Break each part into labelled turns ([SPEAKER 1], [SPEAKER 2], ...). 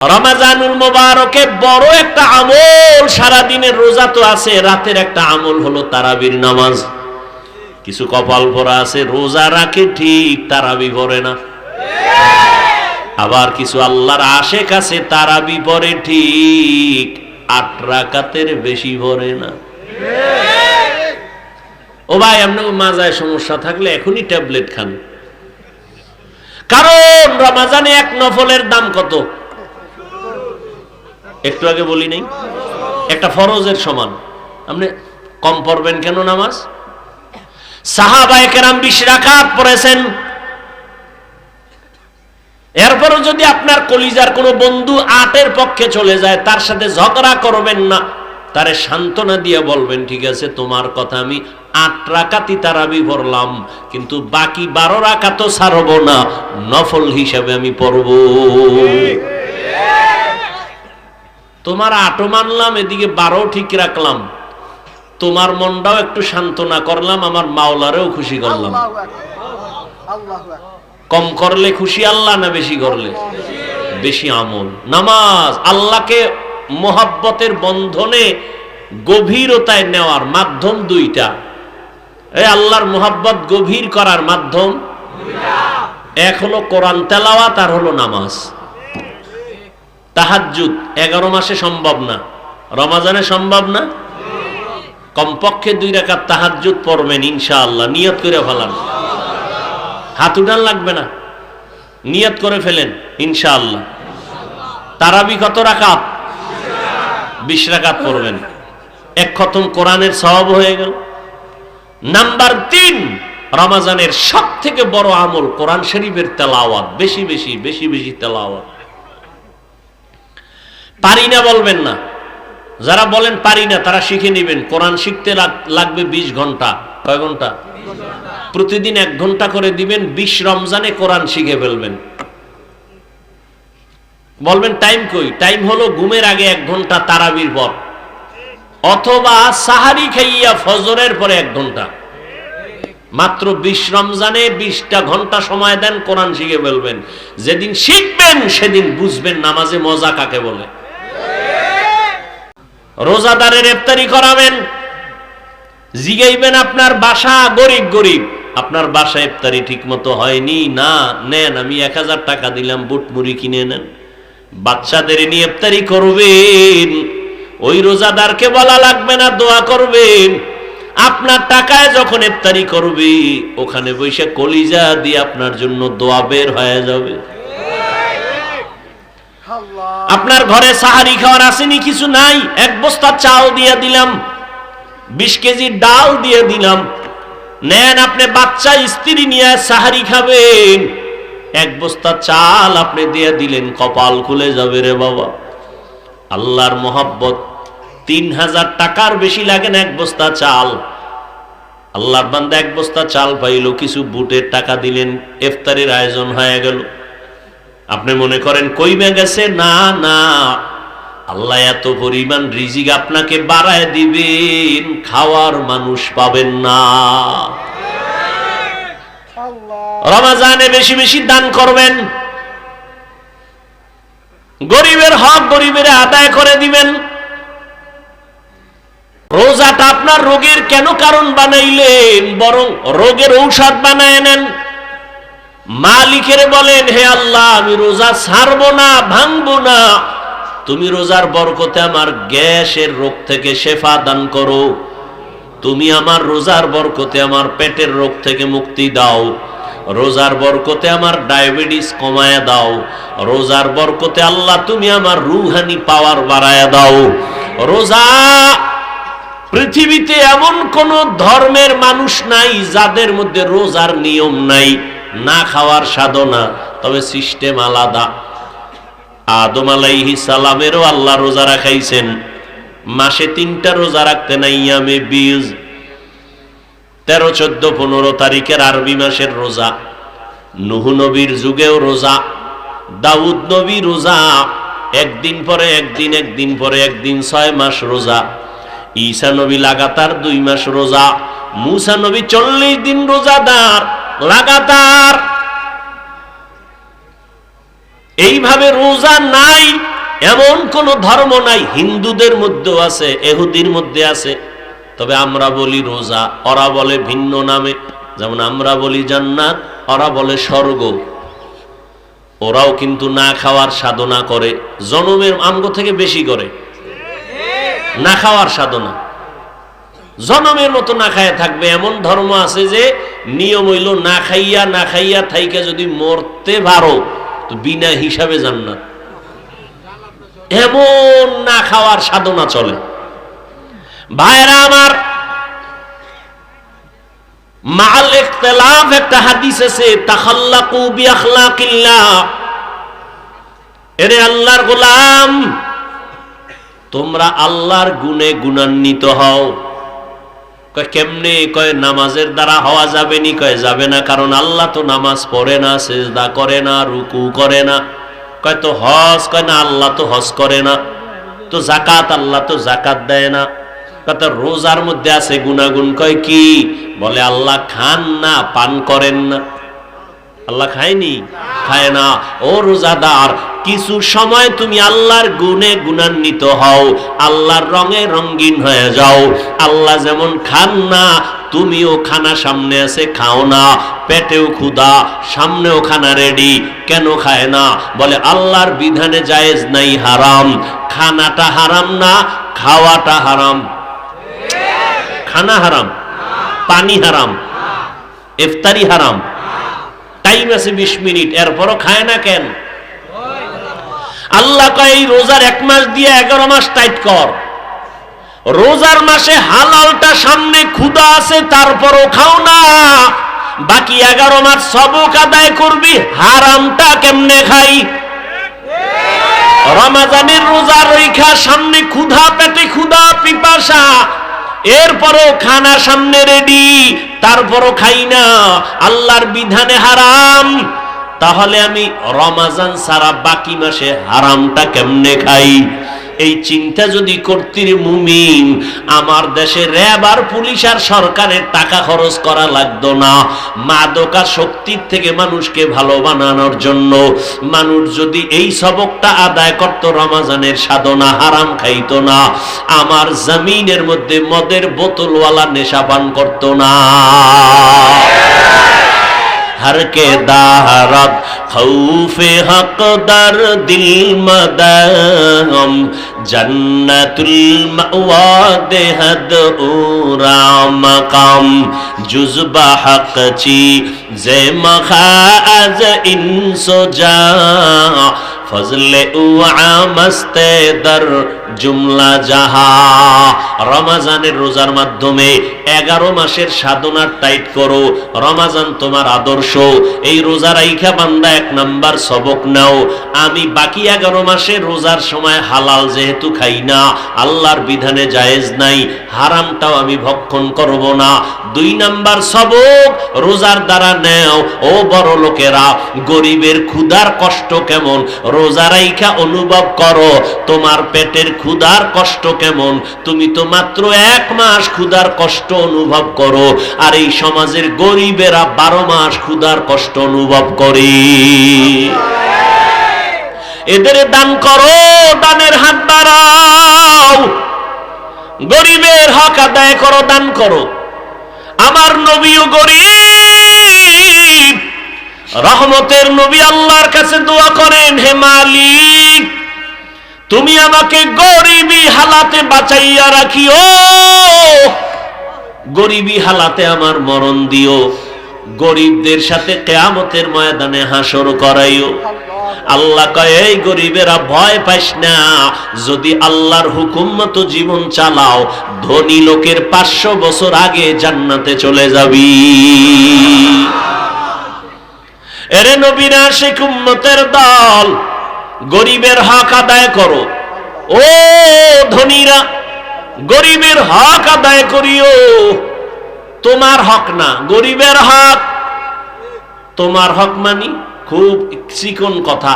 [SPEAKER 1] রমাজানুল মুবারকে বড় একটা আমল, সারা দিনের রোজা তো আছে, রাতের একটা আমল হলো তারাবির নামাজ। কিছু কপাল ভরা আছে রোজা রাখে ঠিক তারাবি পড়ে না, আবার কিছু আল্লাহর আশেক আছে তারাবি পড়ে ঠিক 8 রাকাতের বেশি পড়ে না। ও ভাই, আপনার মাজায় সমস্যা থাকলে এখনই ট্যাবলেট খান, কারণ রমজানে এক নফলের দাম কত? একটু আগে বলি নাই, একটা ফরজের সমান। আপনি কম পড়বেন কেন নামাজ? সাহাবায়ে কেরাম 20 রাকাত পড়েছেন। এরপরও যদি আপনার কলিজার কোনো বন্ধু 8-এর পক্ষে চলে যায়, তার সাথে ঝগড়া করবেন না, তারে সান্ত্বনা দিয়ে বলবেন, ঠিক আছে তোমার কথা আমি 8 রাকাতই তারাবি পড়লাম, কিন্তু বাকি 12 রাকাতও ছাড়বো না, নফল হিসাবে আমি পড়বো। তোমার 8ও মানলাম, এদিকে 12ও ঠিক রাখলাম, তোমার মনটাও একটু সান্ত্বনা করলাম, আমার মাওলারেও খুশি করলাম। কম করলে খুশি আল্লাহ না বেশি করলে? বেশি আমল। নামাজ আল্লাহকে মোহাব্বতের বন্ধনে গভীরতায় নেওয়ার মাধ্যম দুইটা। এই আল্লাহর মোহাব্বত গভীর করার মাধ্যম এক হলো কোরআন তেলাওয়াত, আর হলো নামাজ। তাহাজ্জুদ 11 মাসে সম্ভব না, রমজানে সম্ভব না। কমপক্ষে 2 রাকাত তাহাজ্জুদ পড়বেন ইনশাআল্লাহ, নিয়ত করে ফেলান। হাত উঠান লাগবে না, নিয়ত করে ফেলেন ইনশাআল্লাহ। তারাবি কত রাকাত? 20 রাকাত পড়বেন, এক খতম কোরআনের সওয়াব হয়ে গেল। নাম্বার 3, রমজানের সবথেকে বড় আমল কোরআন শরীফের তেলাওয়াত, বেশি বেশি তেলাওয়াত। পারি না বলবেন না, যারা বলেন পারি না তারা শিখে নেবেন। কোরআন শিখতে লাগবে 20 ঘন্টা। কয় ঘন্টা? প্রতিদিন 1 ঘন্টা করে দিবেন, 20 রমজানে কোরআন শিখে ফেলবেন। বলবেন টাইম কই? টাইম হলো ঘুমের আগে 1 ঘন্টা তারাবির পর, অথবা সাহারি খাইয়া ফজরের পরে 1 ঘন্টা। মাত্র 20 রমজানে 20টা ঘন্টা সময় দেন, কোরআন শিখে ফেলবেন। যেদিন শিখবেন সেদিন বুঝবেন নামাজে মজা কাকে বলে। রোজাদারের ইফতারি করাবেন, জিগাইবেন আপনার বাসা গরিব, আপনার বাসা ইফতারি ঠিক মতো হয়নি, না নেন আমি 1000 টাকা দিলাম, বুট মুড়ি কিনে নেন। বাচ্চাদের নিয়ে ইফতারি করবেন, ওই রোজাদারকে বলা লাগবে না, দোয়া করবেন। আপনার টাকায় যখন ইফতারি করবে, ওখানে বসে কলিজা দিয়ে আপনার জন্য দোয়া বের হয়ে যাবে। আপনার ঘরে সাহারি খাওয়ার আসেনি, কিছু নাই, 1 বস্তা চাল দিয়ে দিলাম, 20 কেজি ডাল দিয়ে দিলাম, নেন আপনি বাচ্চা স্ত্রী নিয়ে সাহারি খাবেন। 1 বস্তা চাল আপনি দিয়ে দিলেন, কপাল খুলে যাবে রে বাবা। আল্লাহর মোহাব্বত 3000 টাকার বেশি লাগে না 1 বস্তা চাল। আল্লাহর বান্দা 1 বস্তা চাল পাইলো, কিছু বুটের টাকা দিলেন, ইফতারের আয়োজন হয়ে গেল। আপনি মনে করেন কইমে গেছে, না না, আল্লাহ এত পরিমাণ রিজিক আপনাকে বাড়ায় দিবেন, খাওয়ার মানুষ পাবেন না। রমজানে বেশি বেশি দান করবেন, গরিবের হক গরিবের আদায় করে দিবেন। রোজাটা আপনার রোগের কেন কারণ বানাইলেন, বরং রোগের ঔষধ বানায় নেন। মালিকের বলেন, হে আল্লাহ আমি রোজা ছাড়বো না, ভাঙবো না, তুমি রোজার বরকতে আমার গ্যাসের রোগ থেকে শেফা দান করো, তুমি আমার রোজার বরকতে আমার পেটের রোগ থেকে মুক্তি দাও, রোজার বরকতে আমার ডায়াবেটিস কমায়া দাও, রোজার বরকতে আল্লাহ তুমি আমার রুহানি পাওয়ার বাড়ায়া দাও। রোজা, পৃথিবীতে এমন কোন ধর্মের মানুষ নাই যাদের মধ্যে রোজার নিয়ম নাই, না খাওয়ার সাধনা, তবে সিস্টেম আলাদা। আদম আলাইহিস সালামেরও আল্লাহ রোজা রাখাইছেন, মাসে 3টা রোজা রাখতেন, ইয়ামে বীজ, 13, 14, 15 তারিখের আরবি মাসের রোজা। নূহ নবীর যুগেও রোজা, দাউদ নবী রোজা, একদিন পরে একদিন, একদিন পরে একদিন, 6 মাস রোজা। ঈসা নবী লাগাতার 2 মাস রোজা। মূসা নবী 40 দিন রোজাদার লাগাতার। এইভাবে রোজা নাই এমন কোন ধর্ম নাই। হিন্দুদের মধ্যেও আছে, ইহুদির মধ্যে আছে, তবে আমরা বলি রোজা, ওরা বলে ভিন্ন নামে। যেমন আমরা বলি জান্নাত, ওরা বলে স্বর্গ। ওরাও কিন্তু না খাওয়ার সাধনা করে, জনমের আমগো থেকে বেশি করে না খাওয়ার সাধনা। জনমের মতো না খাইয়া থাকবে এমন ধর্ম আছে যে নিয়ম হইল না খাইয়া থাইকা যদি মরতে পারো তো বিনা হিসাবে জান্নাত। এমন না খাওয়ার সাধনা চলে। ভাইরা আমার, মাল ইখতিলাফ একটা হাদিস আছে, তাখাল্লাকু বিআখলাকিল্লাহ। এরে আল্লাহর গোলাম, তোমরা আল্লাহর গুণে গুণান্বিত হও। কয় কেমনে? কয় নামাজের দ্বারা হওয়া যাবে নি? কয় যাবে না, কারণ আল্লাহ তো নামাজ পড়ে না, সিজদা করে না, রুকু করে না। কয় তো হজ? কয় না, আল্লাহ তো হজ করে না। তো যাকাত? আল্লাহ তো যাকাত দেয় না। কত রোজার মধ্যে আছে গুনাগুন। কয় কি? বলে আল্লাহ খান না, পান করেন না। আল্লাহ খায়নি, খায় না। ও রোজাদার, কিছু সময় তুমি আল্লাহর গুণে গুণান্বিত হও, আল্লাহর রঙে রঙিন হয়ে যাও। আল্লাহ যেমন খান না, তুমিও খানা সামনে আছে, খাও না। পেটেও ক্ষুধা, সামনেও খানা রেডি, কেন খায় না? বলে আল্লাহর বিধানে জায়েজ নাই, হারাম। খানাটা হারাম না, খাওয়াটা হারাম। খানা হারাম, পানি হারাম, ইফতারি হারাম। টাইম আছে 20 মিনিট, এরপরও খায় না কেন? আল্লাহ কয় এই রোজার 1 মাস দিয়ে 11 মাস টাইট কর। রোজার মাসে হালালটা সামনে, ক্ষুধা আছে, তারপরও খাও না। বাকি 11 মাস সবক আদায় করবি, হারামটা কেমনে খাই? রমাজানের রোজা রেখা সামনে ক্ষুধা, পেটে ক্ষুধা, পিপাসা, এরপরও খানা সামনে রেডি, তারপরও খাই না, আল্লাহর বিধানে হারাম। তাহলে আমি রমাজান ছাড়া বাকি মাসে হারামটা কেমনে খাই? এই চিন্তা যদি করতি মুমিন, আমার দেশে র্যাব আর পুলিশ আর সরকারের টাকা খরচ করা লাগতো না। মাদকা শক্তির থেকে মানুষকে ভালো বানানোর জন্য মানুষ যদি এই সবকটা আদায় করত, রমাজানের সাধনা, হারাম খাইতো না, আমার জমিনের মধ্যে মদের বোতলওয়ালা নেশা পান করতো না। हर के दारद खौफे हक दर दिल मदम जन्नतुल मअवा देहद उरा मकाम जुज़बा हक ची जे मखाज इंसो जा फजले उआ मस्ते दर जुमला জাহা। রমাজানের রোজার মাধ্যমে 11 মাসের সাধনার টাইট করো। রমাজান তোমার আদর্শ। এই রোজা রাইখা বান্দা 1 নাম্বার সবক নাও, আমি বাকি 11 মাসে রোজার সময় হালাল যেহেতু খাই না, আল্লাহর বিধানে জায়েজ নাই, হারামটাও আমি ভক্ষণ করব না। 2 নাম্বার সবক রোজার দ্বারা নেও। ও বড় লোকেরা, গরিবের ক্ষুধার কষ্ট কেমন রোজা রাইখা অনুভব করো। তোমার পেটের ক্ষুধার কষ্ট কেমন, তুমি তো মাত্র 1 মাস ক্ষুধার কষ্ট অনুভব করো, আর এই সমাজের গরিবেরা 12 মাস ক্ষুধার কষ্ট অনুভব করে। এদের দান করো, দানের হাত বাড়াও, গরিবের হক আদায় করো, দান করো। আমার নবীও গরিব, রহমতের নবী আল্লাহর কাছে দোয়া করেন, হে মালিক তুমি আমাকে গরিবী হালাতে বাঁচাইয়া রাখিও, গরিবী হালাতে আমার মরণ দিও, গরিবদের সাথে কিয়ামতের ময়দানে হাসর করাইও। আল্লাহ কয়, এই গরিবেরা ভয় পাইস না, যদি আল্লাহর হুকুম মতো জীবন চালাও, ধনী লোকের 500 বছর আগে জান্নাতে চলে যাবি। এরে নবীর আশিক উম্মতের দল, গরিবের হক আদায় করো। ও ধনীরা, গরিবের হক আদায় করিও। তোমার হক না, গরিবের হক। তোমার হক মানি খুব চিকন কথা,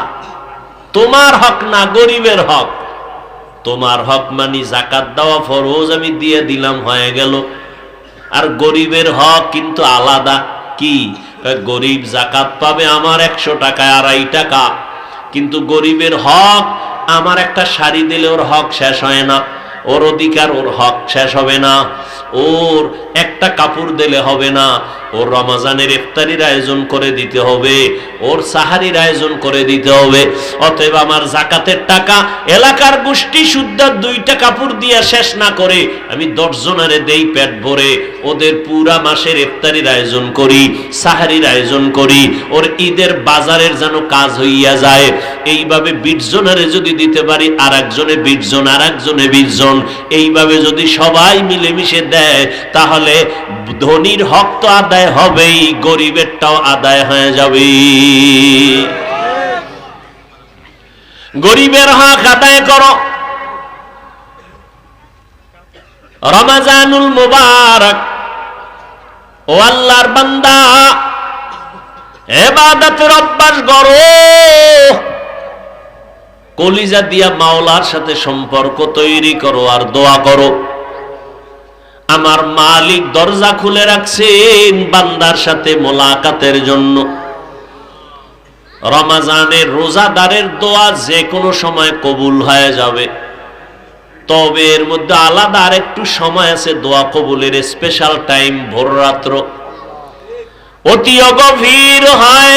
[SPEAKER 1] তোমার হক না, গরিবের হক। তোমার হক মানি যাকাত দেওয়া ফরজ, আমি দিয়ে দিলাম, হয়ে গেল। আর গরিবের হক কিন্তু আলাদা। কি? গরিব যাকাত পাবে আমার 100 টাকায় 2.5 টাকা, কিন্তু গরিবের হক, আমার একটা শাড়ি দিলে ওর হক শেষ হয় না, ওর অধিকার, ওর হক শেষ হবে না, ওর একটা কাপড় দিলে হবে না, ওর রমজানের ইফতারির আয়োজন করে দিতে হবে, ওর সাহারির আয়োজন করে দিতে হবে। অতএব আমার যাকাতের টাকা এলাকার গোষ্ঠী শুদ্ধ 2টা কাপড় দিয়ে শেষ না করে আমি 10 জনের দেই পেট ভরে, ওদের পুরা মাসের ইফতারির আয়োজন করি, সাহারির আয়োজন করি, ওর ঈদের বাজারের যেন কাজ হইয়া যায়। এইভাবে 20 জনের যদি দিতে পারি, আর একজনে 20 জন, আর একজনে 20 জন, এইভাবে যদি সবাই মিলেমিশে দেয়, তাহলে ধনীর হক তো আদায় হবেই, গরিবেরটাও আদায় হয়ে যাবে। গরিবের হক আদায় করো। রমজানুল মুবারক, ও আল্লাহর বান্দা, ইবাদতের অভ্যাস করো। কলিজা দিয়া মাওলার সাথে সম্পর্ক তৈরি করো আর দোয়া করো। আমার মালিক দরজা খুলে রাখছেন বান্দার সাথে মোলাকাতের জন্য। রমজানের রোজাদারের দোয়া যে কোনো সময় কবুল হয়ে যাবে, তবে এর মধ্যে আলাদা আর একটু সময় আছে দোয়া কবুলের, স্পেশাল টাইম ভোর রাত্র। অতি গভীর হয়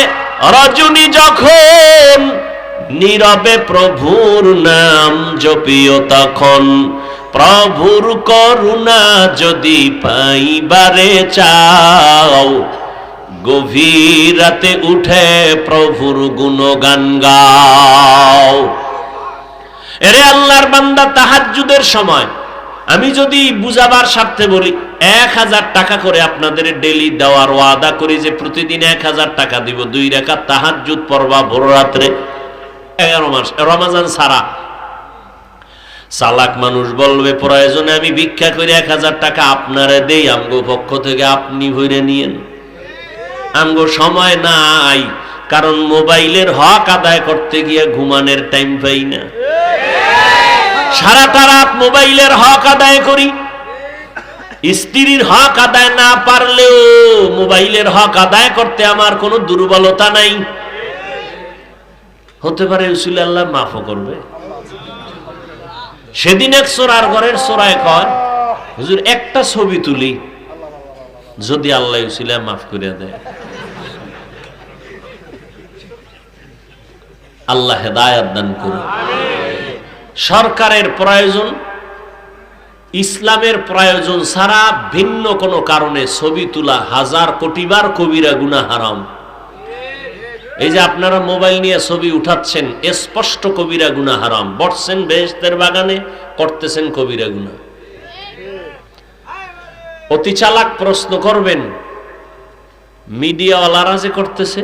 [SPEAKER 1] রজনী যখন, নীরবে প্রভুর নাম জপিও তখন। প্রভুর করুণা যদি পাইবারে চাও, গভীর রাতে উঠে প্রভুর গুণগান গাও। এরে আল্লাহর বান্দা, তাহাজ্জুদের সময় আমি যদি বুঝাবার স্বার্থে বলি, 1000 টাকা করে আপনাদের ডেলি দেওয়ার ওয়াদা করি যে প্রতিদিন 1000 টাকা দিব, 2 রাকাত তাহাজ্জুদ পড়বা ভোর রাত্রে 11 মাস রমজান ছাড়া। চালাক মানুষ বলবে প্রয়োজনে আমি ভিক্ষা করে 1000 টাকা আপনারে দেই, আমগো পক্ষ থেকে আপনি ভরে নিয়েন। আমগো সময় নাই, কারণ মোবাইলের হক আদায় করতে গিয়ে ঘুমানোর টাইম পাই না। সারাটা রাত মোবাইলের হক আদায় করি। স্ত্রীর হক আদায় না পারলেও মোবাইলের হক আদায় করতে আমার কোনো দুর্বলতা নাই। হতে পারে উসিলে আল্লাহ মাফও করবে। সেদিন এক চোরার ঘরের চোরায় কয়, হুজুর একটা ছবি তুলি, যদি আল্লাহ উসিলে মাফ করে দেয়। আল্লাহ হেদায়েত দান করুন। সরকারের প্রয়োজন, ইসলামের প্রয়োজন ছাড়া ভিন্ন কোনো কারণে ছবি তোলা 1000 কোটিবার কবিরা গুনাহ হারাম। এই যে আপনারা মোবাইল নিয়ে ছবি উঠাচ্ছেন, স্পষ্ট কবিরা গুনাহ হারাম। বসছেন বেহেশতের বাগানে, করতেছেন কবিরা গুনাহ। অতি চালাক প্রশ্ন করবেন, মিডিয়াওয়ালারা যে করতেছে,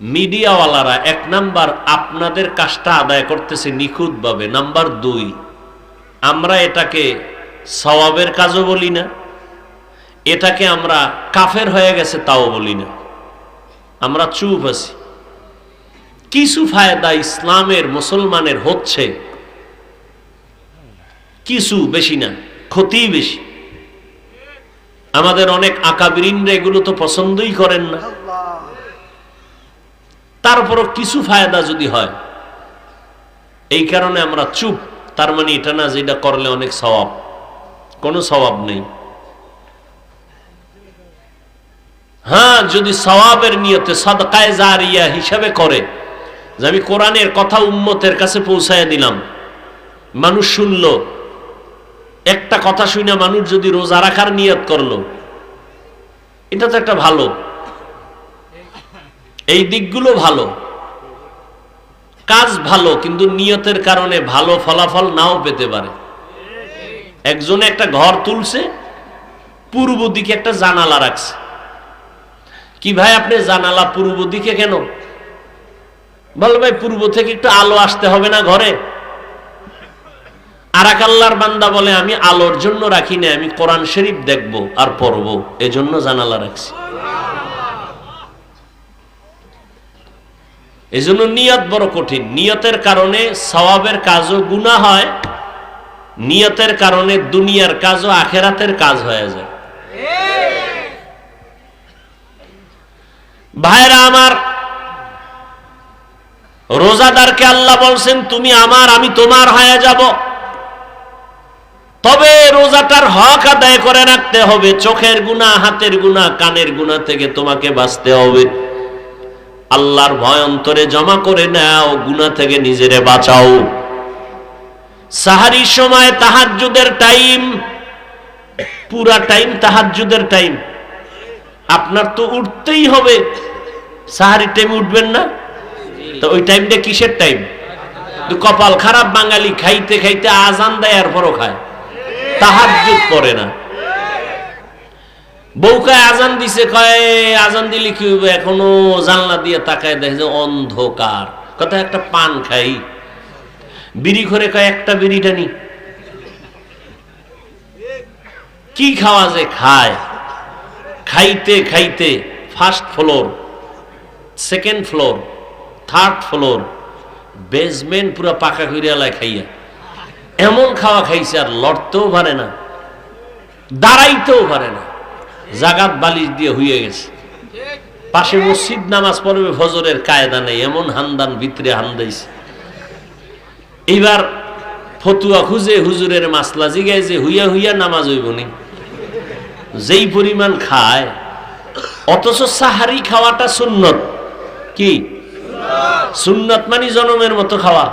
[SPEAKER 1] মিডিয়াওয়ালারা 1 নাম্বার আপনাদের কাজটা আদায় করতেছে নিখুঁত ভাবে। নাম্বার 2, আমরা এটাকে সওয়াবের কাজও বলি না, এটাকে আমরা কাফের হয়ে গেছে তাও বলি না, আমরা চুপ আছি। কিছু ফায়দা ইসলামের মুসলমানের হচ্ছে, কিছু, বেশি না, ক্ষতি বেশি। আমাদের অনেক আকাবিরিনরা এগুলো তো পছন্দই করেন না, তারপরও কিছু ফায়দা যদি হয়, এই কারণে আমরা চুপ। তার মানে এটা না যেটা করলে অনেক সওয়াব, কোনো সওয়াব নেই। হ্যাঁ, যদি সওয়াবের নিয়তে সাদকায়ে জারিয়া হিসাবে করে, যে আমি কোরআনের কথা উম্মতের কাছে পৌঁছায় দিলাম, মানুষ শুনলো, একটা কথা শুনে মানুষ যদি রোজা রাখার নিয়ত করলো, এটা তো একটা ভালো, এই দিকগুলো ভালো, কাজ ভালো, কিন্তু নিয়তের কারণে ভালো ফলাফল নাও পেতে পারে। একজনে একটা ঘর তুলছে, পূর্ব দিকে একটা জানালা রাখছে। কি ভাই, আপনি জানালা পূর্ব দিকে কেন? বল ভাই, পূর্ব থেকে একটু আলো আসতে হবে না ঘরে? আর এক আল্লাহর বান্দা বলে, আমি আলোর জন্য রাখি না, আমি কোরআন শরীফ দেখবো আর পড়বো, এজন্য জানালা রাখছি। এজন্য নিয়ত বড় কঠিন। নিয়তের কারণে সওয়াবের কাজও গুনাহ হয়, নিয়তের কারণে দুনিয়ার কাজও আখেরাতের কাজ হয়ে যায়। ভাইরা আমার, রোজাদারকে আল্লাহ বলছেন তুমি আমার, আমি তোমার হয়ে যাব। তবে রোজাটার হক আদায় করে রাখতে হবে। চোখের গুনাহ, হাতের গুনাহ, কানের গুনাহ থেকে তোমাকে বাঁচতে হবে। আল্লাহর ভয় অন্তরে জমা করে নাও, গুনাহ থেকে নিজেরে বাঁচাও। সাহারির সময় তাহাজ্জুদের টাইম, পুরা টাইম তাহাজ্জুদের টাইম। আপনার তো উঠতেই হবে। সাহারির টাইম উঠবেন না তো ওই টাইমটা কিসের টাইম? কপাল খারাপ বাঙালি, খাইতে খাইতে আজান দেয় আর পরও খায়, তাহাজ্জুদ পড়ে না। বউকে আজান দিছে, কয় আজান দিলে কি হবে, এখনো জানলা দিয়ে তাকায় দেখে যে অন্ধকার। কথা একটা পান খাই, বিড়ি করে কয় একটা বিড়ি টানি। কি খাওয়া যে খায়, খাইতে খাইতে first floor, second floor, third floor, basement পুরো পাকা করিয়ালায় খাইয়া এমন খাওয়া খাইছে আর লড়তেও পারে না, দাঁড়াইতেও পারে না, জাগাত বালিশ দিয়ে হইয়া গেছে। পাশে মসজিদ নামাজ পড়বে, ফজরের কায়দা নেই, এমন হান্দান ভিতরে হান্দাইছে। এইবার ফতুয়া খুঁজে হুজুরের মাসলা জিগায় যে হুইয়া হুইয়া নামাজ হইব নি, যেই পরিমাণ খায়। অথচ সাহারি খাওয়াটা সুন্নত। কি সুন্নত? মানে জনমের মতো খাওয়া।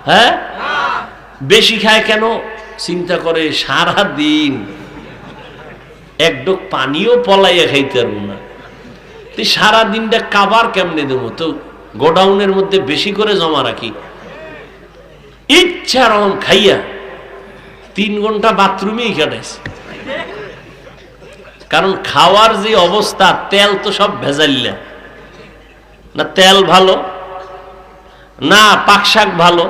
[SPEAKER 1] হ্যাঁ, বেশি খায় কেন? চিন্তা করে সারা দিন এক ডোক পানিও পলাইয়া খাইতে পারবো না, সারা দিনটা কাবার কেমনে দেবো? তো গোডাউনের মধ্যে বেশি করে জমা রাখি, ইচ্ছা রকম খাইয়া 3 ঘন্টা বাথরুমেই কাটাইছে। কারণ খাওয়ার যে অবস্থা, তেল তো সব ভেজাইলা, না তেল ভালো, না পাক শাক ভালো,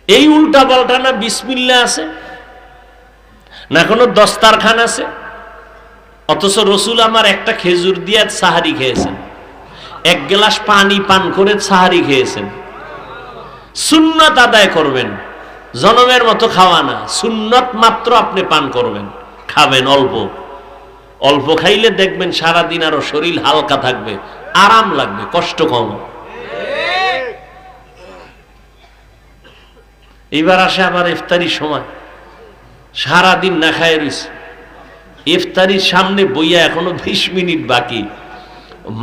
[SPEAKER 1] এই উল্টা পাল্টা, না বিসমিল্লাহ আছে, না কোনো দস্তারখান আছে। অথচ রসুল আমার একটা খেজুর দিয়ে সাহারি খেয়েছেন, 1 গ্লাস পানি পান করে সাহারি খেয়েছেন। সুন্নত আদায় করবেন, জনমের মতো খাওয়া না, সুন্নত মাত্র আপনি পান করবেন, খাবেন অল্প অল্প। খাইলে দেখবেন সারাদিন আরো শরীর হালকা থাকবে, আরাম লাগবে, কষ্ট কম। এবার আসে আবার ইফতারির সময়, সারাদিন না খায় রয়েছে, ইফতারির সামনে বইয়া এখনো 20 মিনিট বাকি,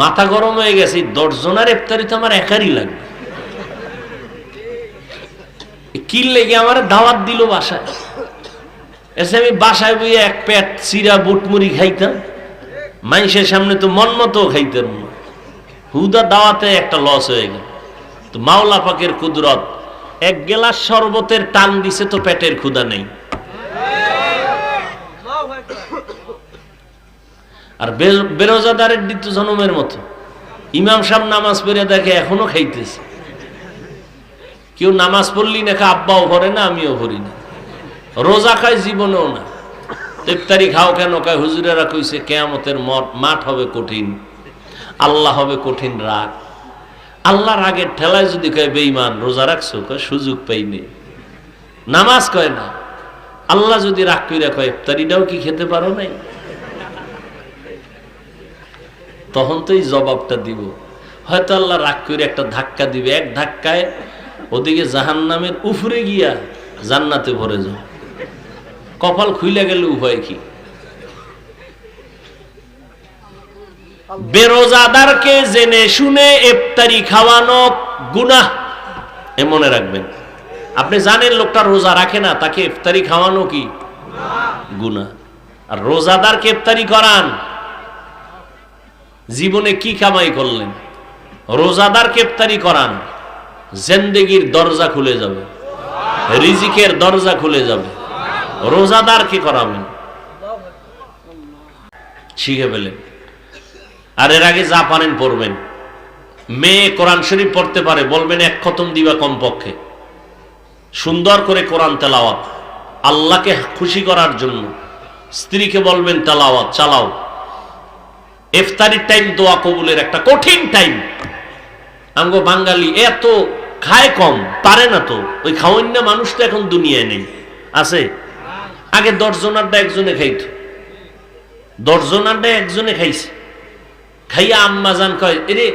[SPEAKER 1] মাথা গরম হয়ে গেছে। 10 জনের ইফতারি তো আমার একারই লাগবে। কি লেগে আমার দাওয়াত দিল বাসায়, এসে আমি বাসায় বইয়া 1 পেট চিরা বুটমুড়ি খাইতাম, মানুষের সামনে তো মন মতো খাইতাম না। হুদা দাওয়াতে একটা লস হয়ে গেল। তো মাওলা পাকের কুদরত, 1 গ্লাস শরবতের টান দিছে তো পেটের ক্ষুধা নেই। আর বেরোজাদারের দিত জনমের মতো, ইমাম সাহেব নামাজ পড়ে দেখে এখনো খাইতেছে। কেউ নামাজ পড়লি না, আব্বাও ভরে না, আমিও ভরি না, রোজা খায় জীবনেও না। ইফতারি খাও কেন? কয় হুজুরেরা কইছে কিয়ামতের মাঠ হবে কঠিন, আল্লাহ হবে কঠিন রাগ। আল্লাহ রাগের ঠেলায় যদি কয় বেঈমান রোজা রাখছো, কয় সুযোগ পাইনি। নামাজ কয় না, আল্লাহ যদি রাগ কইরা কয় ইফতারিটাও কি খেতে পারো নাই, তখন তো এই জবাবটা দিব। হয়তো আল্লাহ রাগ করে একটা ধাক্কা দিবে, 1 ধাক্কায় ওদিকে জাহান্নামের উপরে গিয়া জান্নাতে ভরে যাও। কপাল খুইলা গেলে উপায় কি? বেরোজাদারকে জেনে শুনে ইফতারি খাওয়ানো গুনাহ, এ মনে রাখবেন। আপনি জানেন লোকটা রোজা রাখে না, তাকে ইফতারি খাওয়ানো কি গুনাহ। আর রোজাদারকে ইফতারি করান, জীবনে কি কামাই করলেন? রোজাদারকে ইফতারি করান, জিন্দেগির দরজা খুলে যাবে, রিজিকের দরজা খুলে যাবে। রোজাদারকে করাবেন, শিখে ফেলেন। আর এর আগে যা পারেন পড়বেন। মেয়ে কোরআন শরীফ পড়তে পারে, বলবেন 1 খতম দিবা কমপক্ষে। সুন্দর করে কোরআন তেলাওয়াত, আল্লাহকে খুশি করার জন্য। স্ত্রীকে বলবেন তেলাওয়াত চালাও। ইফতারির টাইম দোয়া কবুলের একটা কঠিন টাইম। আমগো বাঙালি এত খায় কম, পারে না তো। ওই খাওয়ান্য মানুষ তো এখন দুনিয়ায় নেই, আছে? আগে 10 জনারটা একজনে খাইতো, 10 জনারটা একজনে খাইছে। খাইয়া আম্মা জান কয়, এরে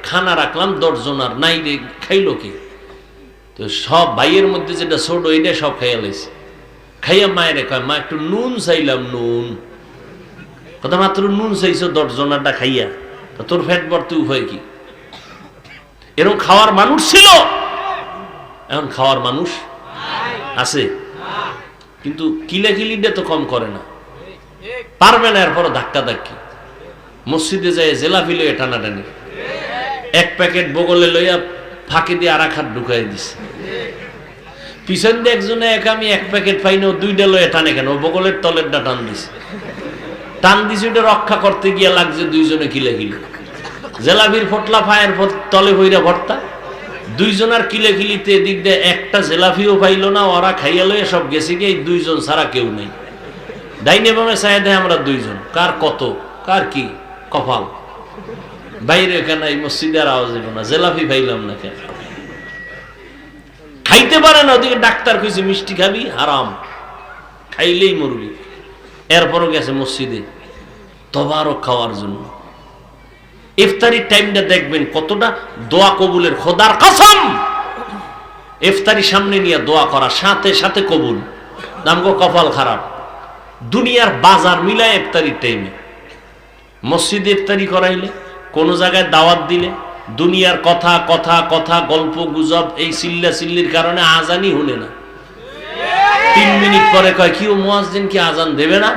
[SPEAKER 1] খানা রাখলাম 10 জন, আর নাই রে খাইলো কি? তো সব ভাইয়ের মধ্যে যেটা ছোট ওইটা সব খাইয়া লাইছে। খাইয়া মায়ের কয়, মা একটু নুন চাইলাম। নুন কথা মাত্র নুন চাইছো 10 জনারটা খাইয়া, তো তোর ফ্যাট ভর্তি উপায় কি? এরকম খাওয়ার মানুষ ছিল, এখন খাওয়ার মানুষ আছে, কিন্তু কিলাকিলিটা তো কম করে না, পারবে না। এরপর ধাক্কা ধাক্কি, মসজিদে যায় জেলাপি লইয়া টানাটানি, এক প্যাকেট বগলে লইয়া ফাঁকে দিয়ে আর এক হাত ঢুকাই দিছে। পিছন দিয়ে একজনে আমি এক প্যাকেট পাই না, 2টা লইয়া টানে কেন? ও বগলের তলেরটা টান দিছে, টান দিছে, ওটা রক্ষা করতে গিয়ে লাগছে 2 জনে কিলাকিলি। জেলাপির ফটলা ফায়ের তলে হইরা ভর্তা, 2 জনের কিলাকিলিতে এদিক দিয়ে একটা জেলাপিও পাইল না। ওরা খাইয়া লইয়া সব গেছে গিয়ে 2 জন ছাড়া কেউ নেই। ডাইনে বামে চাই দেয় আমরা 2 জন, কার কত কার কি কপাল। বাইরে কেন এই মসজিদে আর আওয়াজ হইল না, জেলাপি পাইলাম না কেন? খাইতে পারে না। ওদিকে ডাক্তার কইছে মিষ্টি খাবি হারাম, খাইলেই মরবি। এরপরও গেছে মসজিদে তবারক খাওয়ার জন্য। ইফতারির টাইমটা দেখবেন কতটা দোয়া কবুলের, খোদার কসম। ইফতারি সামনে নিয়ে দোয়া করা, সাথে সাথে কবুল। নামগো কপাল খারাপ, দুনিয়ার বাজার মিলায় ইফতারির টাইমে মসজিদে ইফতারি করাইলে, কোন জায়গায় দাওয়াত দিলে, দুনিয়ার কথা কথা কথা গল্প গুজব, এই চিল্লা চিল্লির কারণে আজানই হলে না। 3 মিনিট পরে কয় কি ও মুয়াজ্জিন কি আজান দেবে না?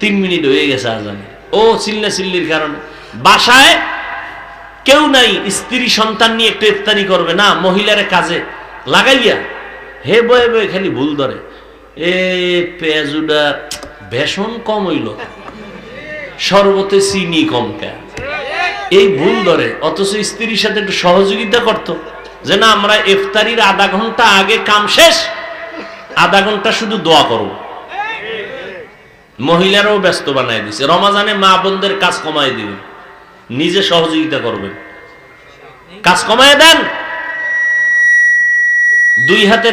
[SPEAKER 1] 3 মিনিট হয়ে গেছে আজানে। ও চিল্লা চিল্লির কারণে। বাসায় কেউ নাই, স্ত্রী সন্তান নিয়ে একটু ইফতারি করবে না, মহিলারে কাজে লাগাইয়া হে বয়ে বয়ে খালি ভুল ধরে, এ পেঁয়াজুডা বেসন কম হইল, শরবতে চিনি কম কে, এই ভুল ধরে। অথচ স্ত্রীর সাথে একটু সহযোগিতা করতো, যে না আমরা ইফতারির আধা ঘন্টা আগে কাম শেষ, আধা ঘন্টা শুধু দোয়া করব। মহিলারাও ব্যস্ত বানাই দিছে। রমাজানে মা বোনদের কাজ কমাই দিবেন, নিজে সহযোগিতা করবেন, কাজ কমায় দেন। 2 হাতে,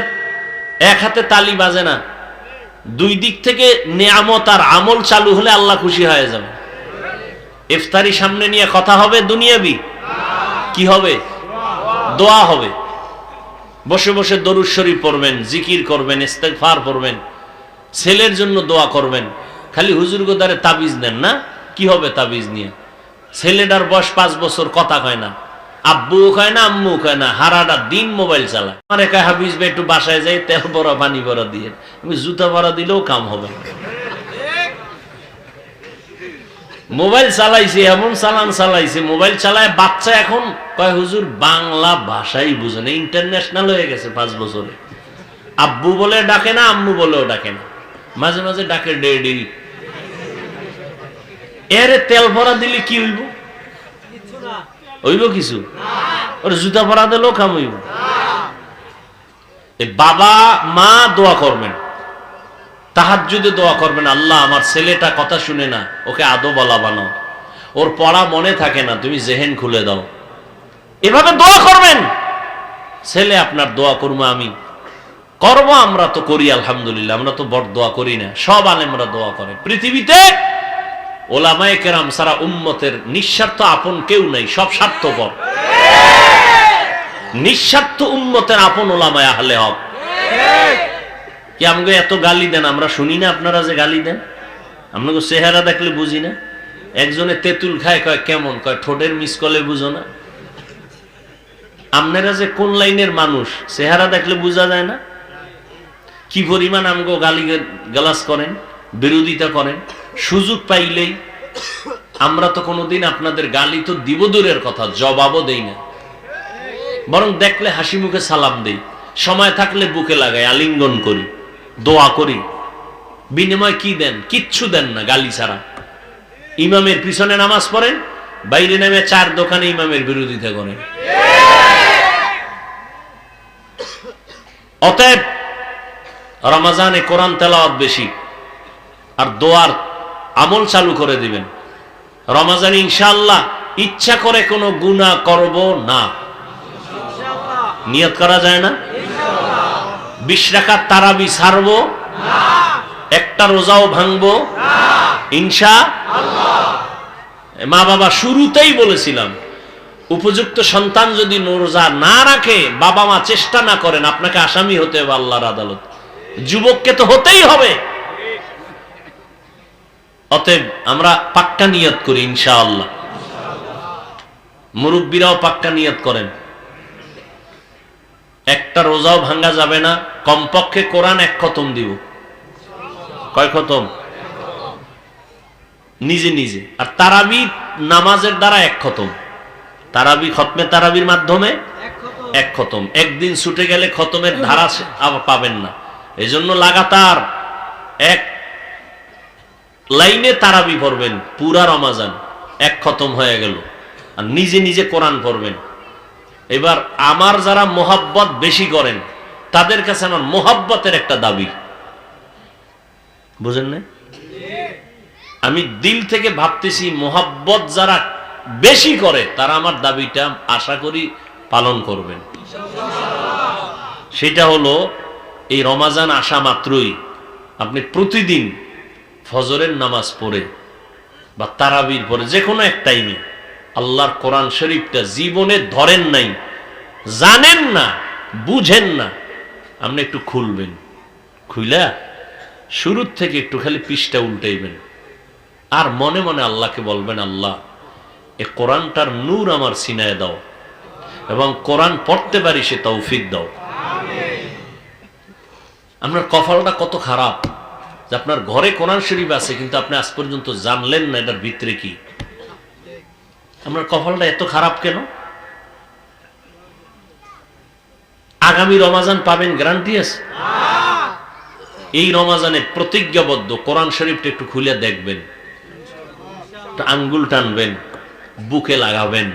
[SPEAKER 1] 1 হাতে তালি বাজে না। 2 দিক থেকে নিয়ামত আর আমল চালু হলে আল্লাহ খুশি হয়ে যাবে। ইফতারি সামনে নিয়ে কথা হবে দুনিয়াবি, কি হবে? দোয়া হবে। বসে বসে দরুদ শরীফ পড়বেন, জিকির করবেন, ইস্তেগফার পড়বেন, ছেলের জন্য দোয়া করবেন। খালি হুজুর গোদারে তাবিজ দেন না, কি হবে তাবিজ নিয়ে? ছেলেটার বয়স 5 বছর, কথা কয় না, আব্বুও কয় না, আম্মু কয় না, হারাটা দিন মোবাইল চালায়। আমার একা হাফিজ ভাই একটু বাসায় যাই, তেল ভরা পানি ভরা দিয়ে, আমি জুতা ভরা দিলেও কাম হবে। মোবাইল চালাইছে, এমন চালান চালাইছে, মোবাইল চালায় বাচ্চা এখন কয় হুজুর বাংলা ভাষাই বুঝে না, ইন্টারন্যাশনাল হয়ে গেছে 5 বছরে। আব্বু বলে ডাকে না, আম্মু বলেও ডাকে না, মাঝে মাঝে ডাকে ডেডি। এর তেল ভরা দিলে কি হইব? হইব কিছু? ওর জুতা ভরা দিলেও কাম হইব। বাবা মা দোয়া করবেন, তাহাজ্জুদে দোয়া করবেন, আল্লাহ আমার ছেলেটা কথা শুনে না, ওকে আদো বলা বানাও, ওর পড়া মনে থাকে না, তুমি জেহেন খুলে দাও। এভাবে দোয়া করবেন। ছেলে আপনার দোয়া করবো, আমি করবো, আমরা তো করি আলহামদুলিল্লাহ। আমরা তো বড় দোয়া করি না, সব আলেমরা দোয়া করে। পৃথিবীতে ওলামায়ে কেরাম সারা উম্মতের নিঃস্বার্থ আপন কেউ নাই, সব স্বার্থপর। নিঃস্বার্থ উম্মতের আপন ওলামায়ে আহলে হক। কি আমাকে এত গালি দেন, আমরা শুনি না? আপনারা যে গালি দেন, আপনাকে চেহারা দেখলে বুঝি না? একজনে তেঁতুল খায়, কয় কেমন, কয় ঠোঁটের মিসকলে বুঝো না? আপনারা যে কোন লাইনের মানুষ চেহারা দেখলে বোঝা যায় না? কি পরিমাণ আমাকে গালি গালাজ করেন, বিরোধিতা করেন সুযোগ পাইলেই। আমরা তো কোনোদিন আপনাদের গালি তো দিব দূরের কথা, জবাবও দেই না, বরং দেখলে হাসি মুখে সালাম দেই, সময় থাকলে বুকে লাগাই, আলিঙ্গন করি, দোয়া করি। বিনিময় কি দেন? কিচ্ছু দেন না, গালি ছাড়া। ইমামের পিছনে নামাজ পড়েন, বাইরে নেমে 4 দোকানে ইমামের বিরোধিতা করেন। অতএব রমজানে কোরআন তেলাওয়াত বেশি আর দোয়ার আমল চালু করে দিবেন। রমজানে ইনশাআল্লাহ ইচ্ছা করে কোনো গুনাহ করব না, নিয়ত করা যায় না? 20 রাকাত তারাবি ছাড়বো না, একটা রোজাও ভাঙবো না ইনশাআল্লাহ। মা বাবা শুরুতেই বলেছিলাম, উপযুক্ত সন্তান যদি রোজা না রাখে, বাবা মা চেষ্টা না করেন, আপনাকে আসামি হতে হবে আল্লাহর আদালত। যুবককে তো হতেই হবে। অতএব আমরা পাক্কা নিয়ত করি ইনশাআল্লাহ, মুরব্বীরাও পাক্কা নিয়ত করেন, একটা রোজাও ভাঙ্গা যাবে না, কমপক্ষে কোরআন এক খতম দিব। কয় খতম? নিজে নিজে। আর তারাবি নামাজের দ্বারা এক খতম। তারাবি খতমে তারাবির মাধ্যমে এক খতম। একদিন ছুটে গেলে খতমের ধারা আবার পাবেন না। এজন্য লাগাতার এক লাইনে তারাবি পড়বেন পুরা রমাজান, এক খতম হয়ে গেল। আর নিজে নিজে কোরআন পড়বেন। এবার আমার যারা মোহাব্বত বেশি করেন তাদের কাছে আমার মোহাব্বতের একটা দাবি, বুঝেন না? আমি দিল থেকে ভাবতেছি মোহাব্বত যারা বেশি করে তারা আমার দাবিটা আশা করি পালন করবেন। সেটা হলো এই রমাজান আসা মাত্রই আপনি প্রতিদিন ফজরের নামাজ পড়ে বা তারাবির পরে যে কোনো এক টাইমে আল্লাহর কোরআন শরীফটা জীবনে ধরেন নাই, জানেন না, বুঝেন না, আপনি একটু খুলবেন। খুইলা শুরুর থেকে একটু খালি পৃষ্ঠা উল্টাইবেন আর মনে মনে আল্লাহকে বলবেন, আল্লাহ এ কোরআনটার নূর আমার সিনায় দাও এবং কোরআন পড়তে পারি সে তৌফিক দাও। আপনার কপালটা কত খারাপ যে আপনার ঘরে কোরআন শরীফ আছে কিন্তু আপনি আজ পর্যন্ত জানলেন না এটার ভিতরে কি। আপনার কপালটা এত খারাপ কেন? আগামী রমাজান পাবেন গ্যারান্টি আছে? এই রমাজানে প্রতিজ্ঞাবদ্ধ কোরআন শরীফটা একটু খুলে দেখবেন, আঙ্গুল টানবেন, বুকে লাগাবেন,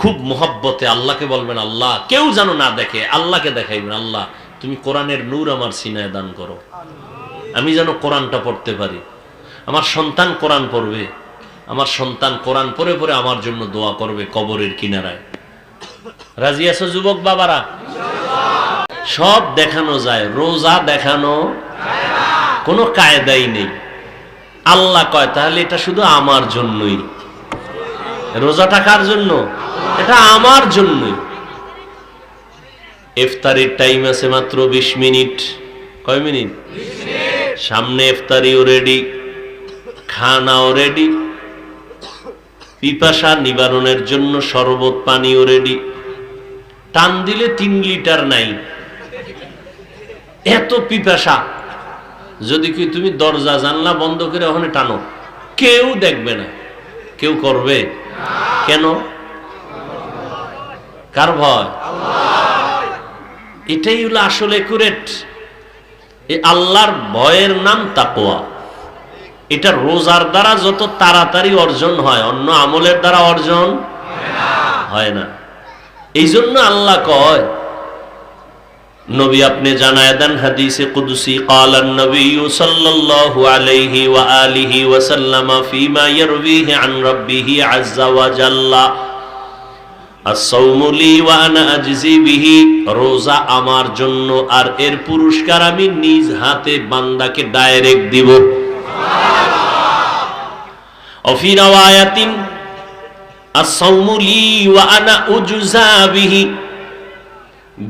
[SPEAKER 1] খুব মোহাব্বতে আল্লাহকে বলবেন, আল্লাহ কেউ যেন না দেখে, আল্লাহকে দেখাইবেন, আল্লাহ তুমি কোরআনের নূর আমার সিনায় দান করো, আমি যেন কোরআনটা পড়তে পারি। আমার সন্তান কোরআন পড়বে, আমার সন্তান কোরআন পড়ে পড়ে আমার জন্য দোয়া করবে কবরের কিনারায়। রাজি আছো যুবক বাবারা? সব দেখানো যায়, রোজা দেখানো কোনো কায়দাই নেই। আল্লাহ কয় তাহলে এটা শুধু আমার জন্যই। রোজাটা কার জন্য? এটা আমার জন্যই। ইফতারির টাইম আছে মাত্র 20 মিনিট। কয় মিনিট? সামনে ইফতারিও রেডি, খানাও রেডি, পিপাসা নিবারণের জন্য শরবত পানিও রেডি। টান দিলে 3 লিটার নাই, এত পিপাসা। যদি কি তুমি দরজা জানলা বন্ধ করে ওখানে টানো, কেউ দেখবে না। কেউ করবে? কেন? কার ভয়? এটাই হলো আসলে একুরেট। এই আল্লাহর ভয়ের নাম তাকওয়া। এটা রোজার দ্বারা যত তাড়াতাড়ি অর্জন হয়, অন্য আমলের দ্বারা অর্জন হয় না। এই জন্য আল্লাহ কয়, নবী আপনি জানায় দেন হাদিসে কুদসি, ক্বালান নবী সাল্লাল্লাহু আলাইহি ওয়া আলিহি ওয়া সাল্লাম ফীমা ইয়ারবিহি আন রাব্বিহি আযজা ওয়া জাল্লা, আস-সাওমু লি ওয়া আনা আজজি বিহি। রোজা আমার জন্য আর এর পুরস্কার আমি নিজ হাতে বান্দাকে ডাইরেক্ট দিব। সুবহানাল্লাহ। ফি রাওয়ায়াতিন আস-সাওমু লি ওয়া আনা উজজা বিহি।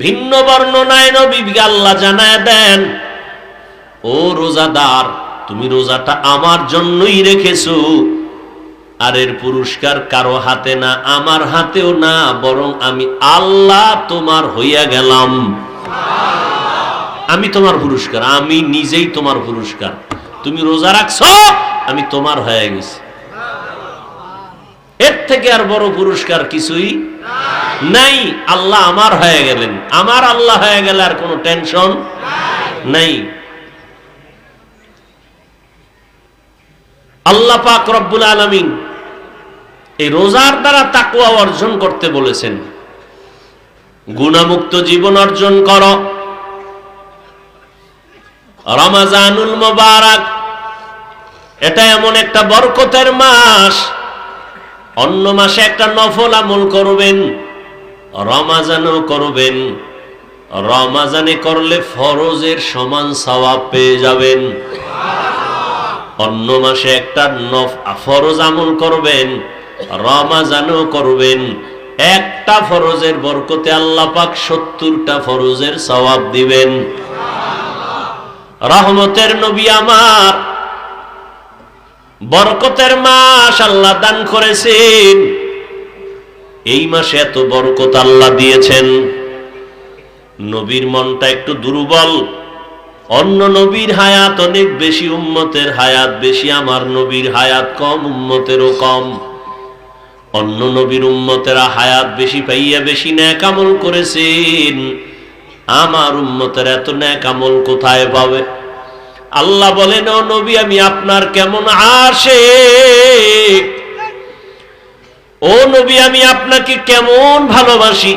[SPEAKER 1] ভিন্ন বর্ণনায় নবী আল্লাহ জানায় দেন, ও রোজাদার তুমি রোজাটা আমার জন্যই রেখেছো, আর এর পুরস্কার কারো হাতে না, আমার হাতেও না, বরং আমি আল্লাহ তোমার হইয়া গেলাম। আমি তোমার পুরস্কার, আমি নিজেই তোমার পুরস্কার। তুমি রোজা রাখছো, আমি তোমার হয়ে গেছি। এর থেকে আর বড় পুরস্কার কিছুই নাই। আল্লাহ আমার হয়ে গেলেন, আমার আল্লাহ হয়ে গেলে আর কোনো টেনশন নাই। আল্লাহ পাক রব্বুল আলামিন এই রোজার দ্বারা তাকওয়া অর্জন করতে বলেছেন। গুনাহমুক্ত জীবন অর্জন করো। রমজানুল মুবারক এটা এমন একটা বরকতের মাস, অন্য মাসে একটা নফল আমল করবেন, রমজানও করবেন। রমজানে করলে ফরজের সমান সওয়াব পেয়ে যাবেন। অন্য মাসে একটা ফরজ আমল করবেন, রমজানও করবেন, একটা ফরজের বরকতে আল্লাহ পাক 70টা ফরজের সওয়াব দিবেন। রহমতের নবী আমার, বরকতের মাস আল্লাহ দান করেছেন। এই মাসে এত বরকত আল্লাহ দিয়েছেন। নবীর মনটা একটু দুর্বল। অন্য নবীর হায়াত অনেক বেশি, উম্মতের হায়াত বেশি, আমার নবীর হায়াত কম, উম্মতেরও কম। অন্য নবীর উম্মতেরা হায়াত বেশি পাইয়া বেশি নেক আমল করেছেন, আমার উম্মতের এত নেক আমল কোথায় পাবে? আল্লাহ বলেন, ও নবী আমি আপনার কেমন আশিক, ও নবী আমি আপনাকে কেমন ভালোবাসি,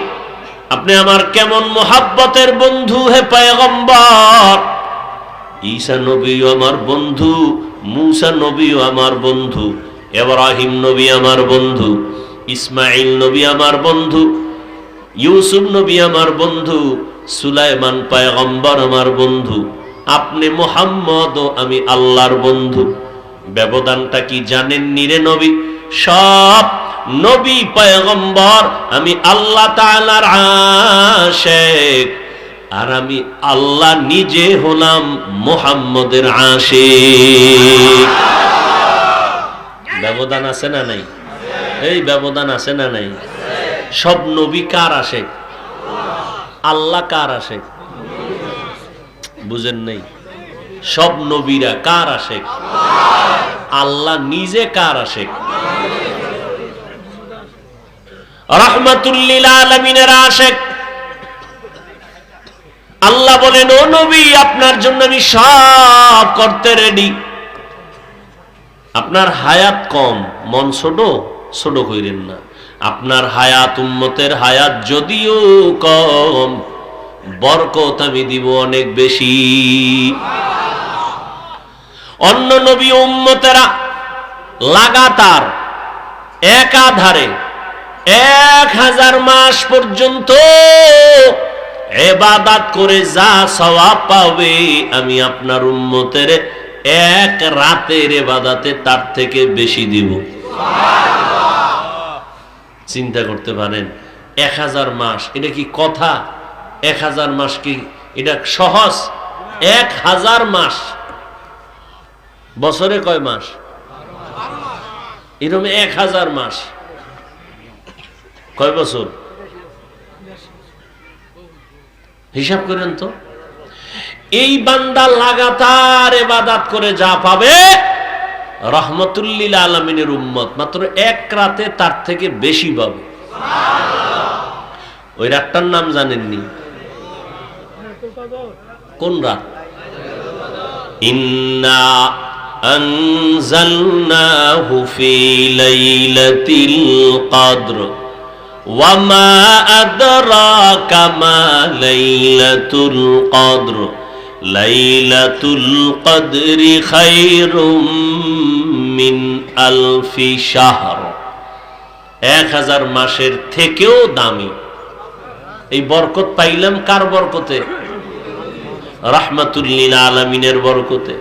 [SPEAKER 1] আপনি আমার কেমন মোহাব্বতের বন্ধু হে পয়গম্বর। ঈসা নবীও আমার বন্ধু, মূসা নবীও আমার বন্ধু, ইব্রাহিম নবী আমার বন্ধু, ইসমাইল নবী আমার বন্ধু, ইউসুফ নবী আমার বন্ধু, সুলাইমান পয়গম্বর আমার বন্ধু, আপনি মুহাম্মদ ও আমি আল্লাহর বন্ধু। ব্যবধানটা কি জানেননি রে নবী? সব নবী পয়গম্বর আমি আল্লাহ তাআলার আশিক, আর আমি আল্লাহ নিজে হলাম মুহাম্মদের আশিক। ব্যবধান আছে না নাই? এই ব্যবধান আছে না নাই? সব নবী কার আশিক? আল্লাহ কার আশিক? বুঝেন নাই? সব নবীরা কার আশিক? আল্লাহ নিজে কার আশিক? রাহমাতুল লিল আলামিনের আশিক। আল্লাহ বলেন, ও নবী আপনার জন্য আমি সব করতে রেডি। আপনার হায়াত কম, মন ছোট, ছোট কইরেন না। আপনার হায়াত, উম্মতের হায়াত যদিও কম, বরকত আমি দিব অনেক বেশি। অন্য নবী উম্মতেরা লাগাতার একাধারে 1000 মাস পর্যন্ত ইবাদত করে যা সওয়াব পাবে, আমি আপনার উম্মতের এক রাতের ইবাদতে তার থেকে বেশি দিব। চিন্তা করতে পারেন, 1000 মাস, এটা কি কথা? 1000 মাস কি এটা সহজ? 1000 মাস, বছরে কয় মাস? এরকম 1000 মাস, কয় বছর? হিসাব করেন তো। এই বান্দা লাগাতার ইবাদত করে যা পাবে, রাহমাতুল লিল আলামিনের উম্মত মাত্র এক রাতে তার থেকে বেশি পাবে। ওই রাতটার নাম জানেননি? কোন রাত? ইন্না আনজালনাহু ফি লাইলাতিল কদর ওয়া মা আদরাকা মা লাইলাতুল কদর লাইলাতুল কদরি খায়রুম মিন আলফি শাহর। 1000 মাসের থেকেও দামি। এই বরকত পাইলাম কার বরকতে? রাহমাতুল লিল আলামিনের বরকতে।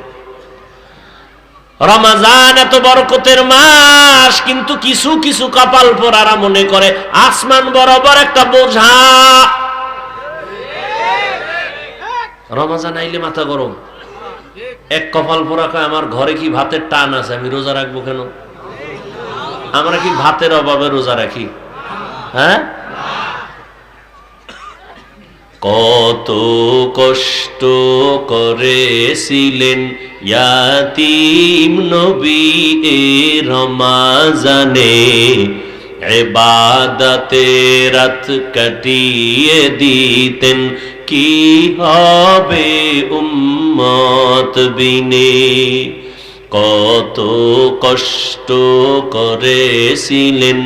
[SPEAKER 1] রমজান এত বরকতের মাস, কিন্তু কিছু কিছু কপাল পোড়ারা মনে করে আসমান বরাবর একটা বোঝা। রমজান আইলে মাথা গরম। এক কপাল পোড়া কয়, আমার ঘরে কি ভাতের টান আছে, আমি রোজা রাখবো কেন? আমরা কি ভাতের অভাবে রোজা রাখি? হ্যাঁ, কত কষ্ট করেছিলেন ইয়াতীম নবী এ রমজানে, ইবাদতে রাত কাটিয়ে দিতেন, কি হবে উম্মত বিনে। কত কষ্ট করেছিলেন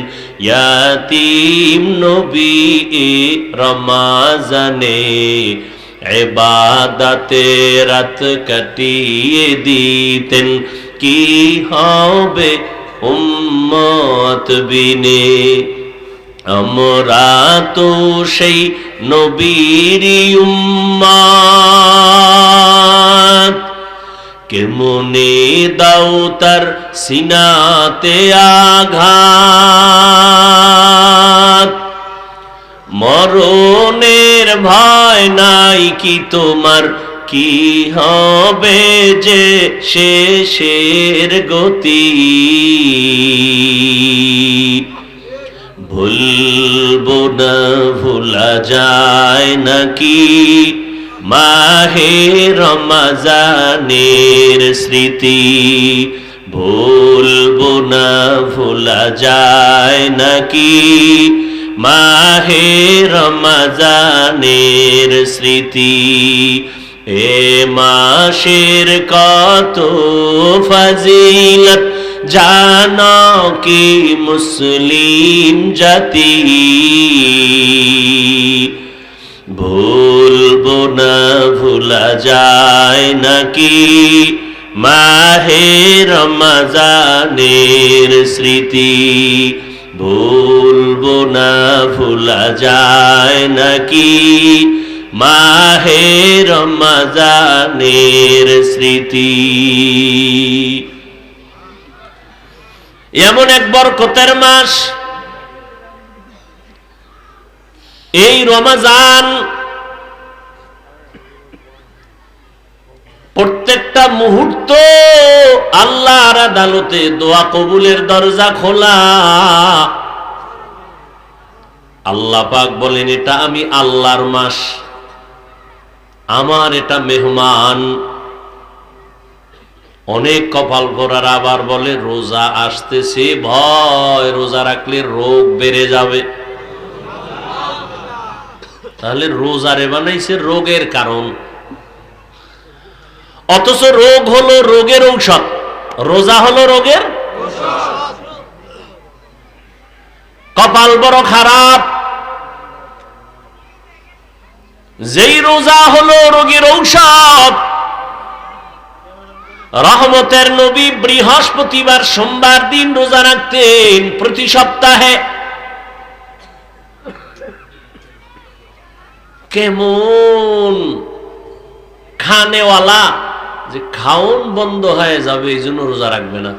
[SPEAKER 1] ইয়াতীম নবী এ রমজানে, ইবাদতে রাত কাটিয়ে দিতেন, কি হবে উম্মত বিনে। আমরা তো সেই নবীর উম্মত, কেমনে দাও তার সিনাতে আঘাত। মরণের ভয় নাই কি তোমার, কি হবে যে শেষের গতি। ভুলবো না ভোলা যায় নাকি মাহে রমজানের স্মৃতি। ভুলবো না ভোলা যায় নাকি মাহে রমজানের স্মৃতি। এ মাসের কত ফজিলত জানো কি মুসলিম জাতি। ভুলবো না ভোলা যায় নাকি মাহে রমজানের স্মৃতি। ভুলবো না ভোলা যায় নাকি মাহে রমজানের স্মৃতি। এমন এক বরকতের মাস এই রমজান। প্রত্যেকটা মুহূর্ত আল্লাহর আদালতে দোয়া কবুলের দরজা খোলা। আল্লাহ পাক বলেন এটা আমি আল্লাহর মাস, আমার এটা মেহমান। অনেক কপাল করার আবার বলে রোজা আসতেছে, ভয় রোজা রাখলে রোগ বেড়ে যাবে। তাহলে রোজারে বানাইছে রোগের কারণ, অথচ রোগ হলো রোগের ঔষধ, রোজা হলো রোগের। কপাল বড় খারাপ, যেই রোজা হলো রোগের ঔষধ। রহমতের নবী বৃহস্পতিবার সোমবার দিন রোজা রাখতেন প্রতি সপ্তাহে। কেমন খানেওয়ালা যে খাওন বন্ধ হয়ে যাবে এই জন্য রোজা রাখবে না।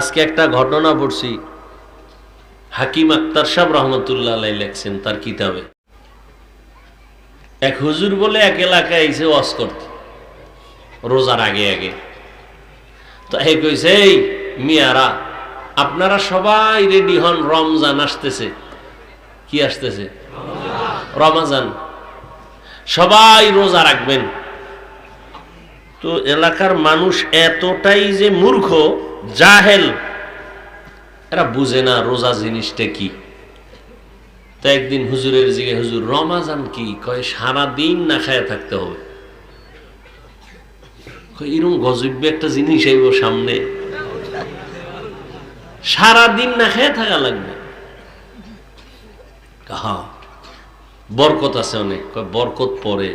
[SPEAKER 1] আজকে একটা ঘটনা পড়ছি, হাকিম আক্তার সাহেব রহমতুল্লাহ আলাইহি লেখছেন তার কিতাবে। এক হুজুর বলে এক এলাকায় এসে ওয়াজ করতে রোজার আগে আগে। তো এই কইছে, এই মিয়ারা আপনারা সবাই রেডি হন, রমজান আসতেছে। কি আসতেছে? রমজান। সবাই রোজা রাখবেন। তো এলাকার মানুষ এতটাই যে মূর্খ, জাহেল, এরা বুঝে না রোজা জিনিসটা কি। তো একদিন হুজুরের জিগে, হুজুর রমজান কি? কয় সারাদিন না খায় থাকতে হবে। এরকম গজব একটা জিনিস আইব সামনে, সারাদিন না খেয়ে থাকা লাগবে। হ্যাঁ বরকত আছে অনেক। বরকত পরে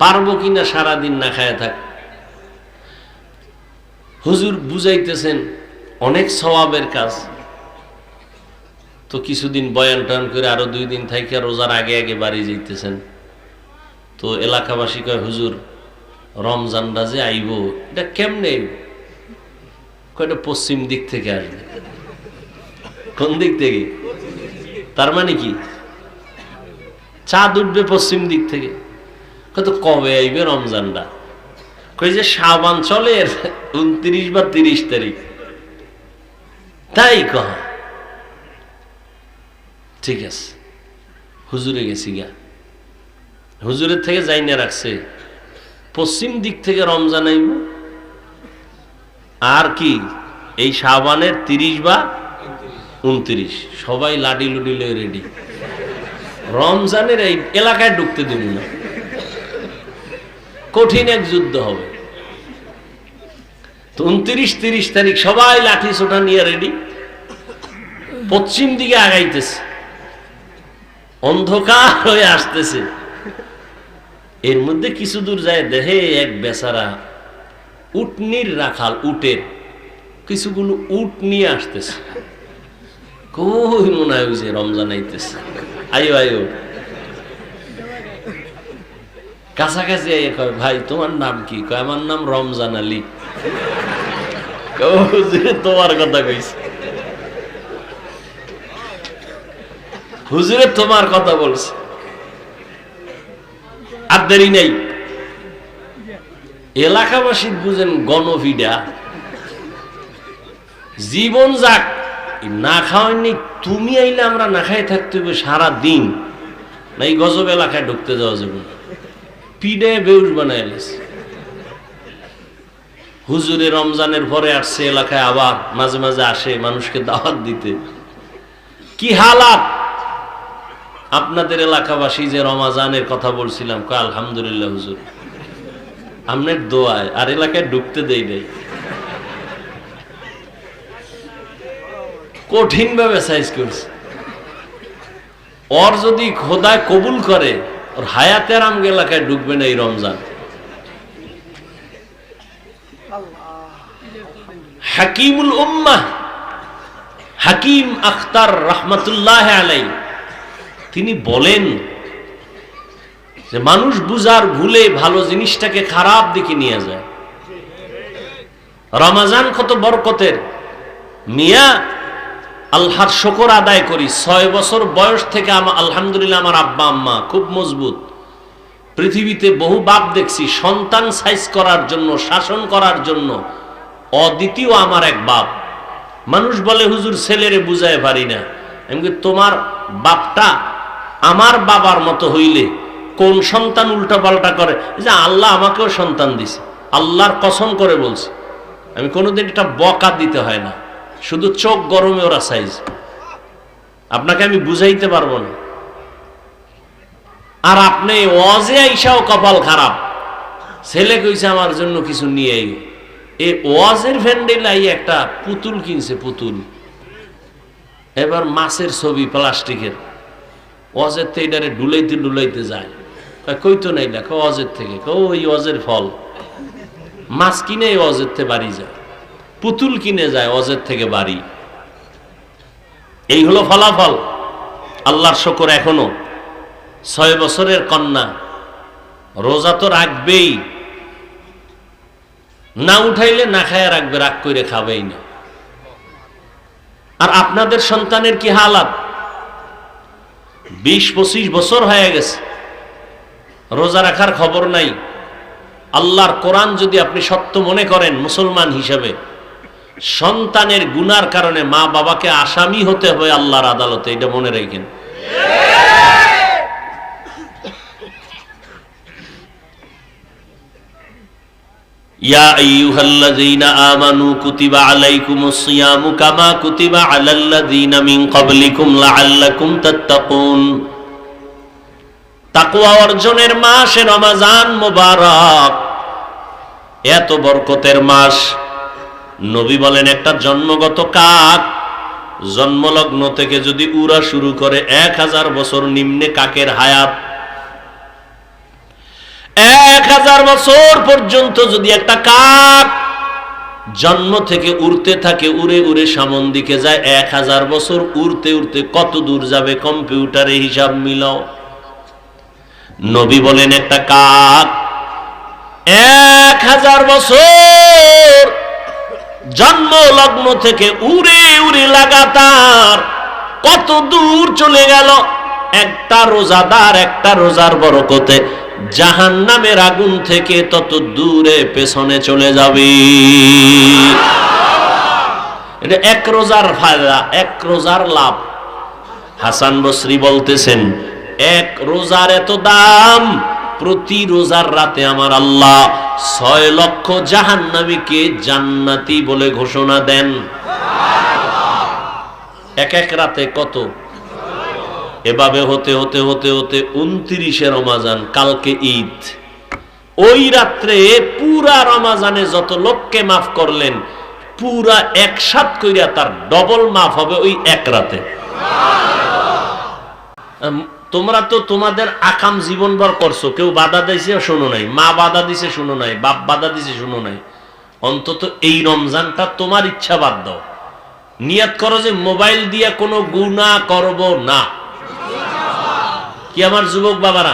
[SPEAKER 1] পারবো কিনা সারাদিন না খায় থাক? হুজুর বুঝাইতেছেন অনেক সওয়াবের কাজ। তো কিছুদিন বয়ান টান করে আরো 2 দিন থাইকা রোজার আগে আগে বাড়ি যাইতেছেন। তো এলাকাবাসী কয়, হুজুর রমজানটা যে আইব এটা কেমনে? কয়টা পশ্চিম দিক থেকে আসবে। কোন দিক থেকে? তার মানে কি চাঁদ উঠবে পশ্চিম দিক থেকে। কত কবে আইবে রমজানটা? কই যে শাবান চলে 29 বা 30 তারিখ। তাই কহ, ঠিক আছে। হুজুরে গেছি গা, হুজুরের থেকে যাই না রাখছে পশ্চিম দিক থেকে রমজান আইব। আর কি এই শাবানের 30 বা 29 সবাই লাডি লুডি লয়ে রেডি। রমজানের এই এলাকায় ঢুকতে দেব না, কঠিন এক যুদ্ধ হবে। তো 29-30 তারিখ সবাই লাঠি ছোটা নিয়ে রেডি, পশ্চিম দিকে আগাইতেছে, অন্ধকার হয়ে আসতেছে। এর মধ্যে কিছু দূর যায় দেখে এক বেচারা উটনির রাখাল, উটের কিছুগুলো উট নিয়ে আসতেছে। কই মনে হয় যে রমজান আইতেছে, আয়ো আয়ো। কাছাকাছি আইয়ে কয়, ভাই তোমার নাম কি? কয় আমার নাম রমজান আলী। তোমার কথা কইছে। হুজুরে তোমার কথা বলছে, আর দেরি নেই। এলাকাবাসী বুঝেন গণভিডা, জীবন যাক, না খাওয়াইনি তুমি আইলে আমরা না খাই থাকতে হবে সারা দিন, না এই গজব এলাকায় ঢুকতে যাওয়া যাবে না। পিডে বেউস বানাইলিস। হুজুরে রমজানের পরে আসছে এলাকায়, আবার মাঝে মাঝে আসে মানুষকে দাওয়াত দিতে। কি হালাত আপনাদের এলাকাবাসী যে রমজানের কথা বলছিলাম, কয় আলহামদুলিল্লাহ হুজুর আপনার দোয়ায়, আর এলাকায় ঢুকতে দেই নাই। কঠিন ভাবে সাইজ করছে। ওর যদি খোদায় কবুল করে, ওর হায়াতের আমগে এলাকায় ঢুকবে না এই রমজান। হাকিমুল উম্মাহ হাকিম আখতার রহমতুল্লাহ আলাই তিনি বলেন যে মানুষ বুঝার ভুলে ভালো জিনিসটাকে খারাপ দিকে নিয়ে যায়। রমজান কত বরকতের মিয়া, আল্লাহর শুকর আদায় করি। 6 বছর বয়স থেকে আলহামদুলিল্লাহ আমার আব্বা আম্মা খুব মজবুত। পৃথিবীতে বহু বাপ দেখছি সন্তান সাইজ করার জন্য, শাসন করার জন্য অদ্বিতীয় আমার এক বাপ। মানুষ বলে হুজুর ছেলেরে বুঝায় পারি না। এমনি তোমার বাপটা আমার বাবার মতো হইলে কোন সন্তান উল্টা পাল্টা করে, যে আল্লাহ আমাকেও সন্তান দিছে, আল্লাহর কসম করে বলছে। আমি কোনোদিন এটা বকা দিতে হয় না, শুধু চোখ গরমে ওরা সাইজ। আপনাকে আমি বুঝাইতে পারবো না। আর আপনি ওয়াজে আইসাও কপাল খারাপ, ছেলে কইছে আমার জন্য কিছু নিয়ে আইও। এই ওয়াজের ভ্যান্ডেলাই একটা পুতুল কিনছে, পুতুল। এবার মাছের ছবি প্লাস্টিকের, ওয়াজের থেকে এটারে ডুলাইতে ডুলাইতে যায়। কইতো নাই দেখো ওয়াজের থেকে, ওই ওয়াজের ফল। মাছ কিনে ওয়াজের থেকে বাড়ি যায়, পুতুল কিনে যায় ওয়াজের থেকে বাড়ি। এই হলো ফলাফল। আল্লাহর শুকর এখনো 6 বছরের কন্যা রোজা তো রাখবেই, না উঠাইলে না খায় রাখবে, রাগ করে খাবেই না। আর আপনাদের সন্তানের কি হালাত? 20-25 বছর হয়ে গেছে, রোজা রাখার খবর নাই। আল্লাহর কোরআন যদি আপনি সত্য মনে করেন মুসলমান হিসেবে, সন্তানের গুনার কারণে মা বাবাকে আসামি হতে হবে আল্লাহর আদালতে, এটা মনে রাখেন। ইয়া আইয়ুহাল্লাযীনা আমানু কুতিবা আলাইকুমুস সিয়ামু কামা কুতিবা আলাল্লাযীনা মিন ক্বাবলিকুম লাআল্লাকুম তাত্তাকুন। তাকওয়া অর্জনের মাস রমজান মুবারক, এত বরকতের মাস। নবী বলেন একটা জন্মগত কাক জন্মলগ্ন থেকে যদি উড়া শুরু করে 1000 বছর নিম্নে কাকের হায়াত। 1000 বছর পর্যন্ত যদি একটা কাক জন্ম থেকে উড়তে থাকে, উড়ে উড়ে সামন দিকে যায়, 1000 বছর উড়তে উড়তে কত দূর যাবে কম্পিউটারে হিসাব মিলাও। নবী বলেন একটা কাক 1000 বছর জন্ম লগ্ন থেকে উড়ে উড়ে লাগাতার কত দূর চলে গেল। একটা রোজাদার একটা রোজার বরকতে জাহান্নামের আগুন থেকে তত দূরে পেছনে চলে যাবে। এটা এক রোজার ফায়দা, এক রোজার লাভ। হাসান বসরি বলতেছেন এক রোজার এত দাম, প্রতি রোজার রাতে আমার আল্লাহ 6 লক্ষ জাহান্নামীকে জান্নাতি বলে ঘোষণা দেন। এক এক রাতে কত? এভাবে হতে হতে হতে হতে 29শে রমজান, কালকে ঈদ। ওই রাত্রে পুরা রমজানে যত লোককে মাফ করলেন, পুরা একসাথ কইরা তার ডবল মাফ হবে ওই এক রাতে। তোমরা তো তোমাদের আকাম জীবনভর করছো, কেউ বাধা দিয়েছে শোনো নাই, মা বাধা দিছে শোনো নাই, বাপ বাধা দিছে শোনো নাই। অন্তত এই রমজানটা তোমার ইচ্ছা বাদ দাও, নিয়ত করো যে মোবাইল দিয়ে কোনো গুনাহ করব না। কি আমার যুবক বাবারা,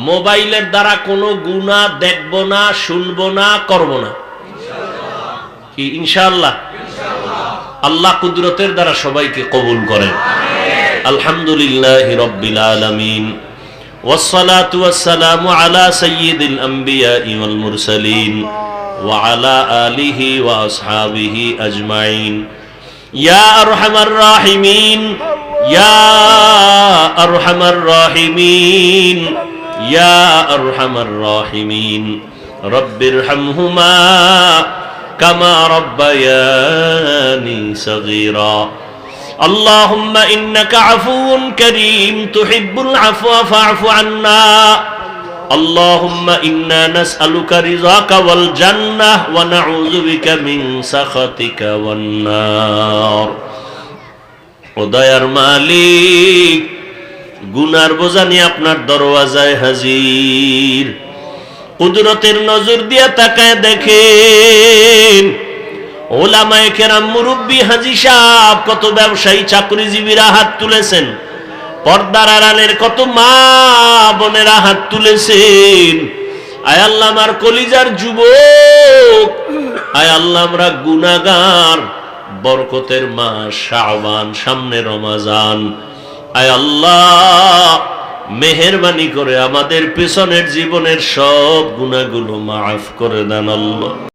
[SPEAKER 1] মোবাইলের দ্বারা কোনো গুনাহ দেখব না, শুনবো না, করব না। কি ইনশাআল্লাহ? আল্লাহ কুদরতের দ্বারা সবাইকে কবুল করেন। আলহামদুলিল্লাহি রাব্বিল আলামিন والصلاة والسلام على سيد الأنبياء والمرسلين وعلى آله وأصحابه أجمعين يا أرحم الراحمين يا أرحم الراحمين يا أرحم الراحمين رب ارحمهما كما ربياني صغيرا اللهم إنك عفو كريم تحب العفو فاعف عنا اللهم إنا نسألك رضاك والجنة ونعوذ بك من سخطك والنار ও দয়ার মালিক গুনার বোঝা নিয়ে আপনার দরওয়াজায় হাজির কুদরতের নজর দিয়ে তাকায় দেখেন ওলামায়ে কেরাম মুরব্বি হাজী সাহেব কত ব্যবসায়ী চাকরিজীবীরা হাত তুলেছেন পর্দার আড়ালের কত মা বোনেরা হাত তুলেছেন আয় আল্লাহ আমার কলিজার যুবক আয় আল্লাহ আমরা গুনাহগার বরকতের মাস শাবান সামনে রমজান আয় আল্লাহ মেহেরবানি করে আমাদের পেছনের জীবনের সব গুনাহগুলো মাফ করে দেন আল্লাহ।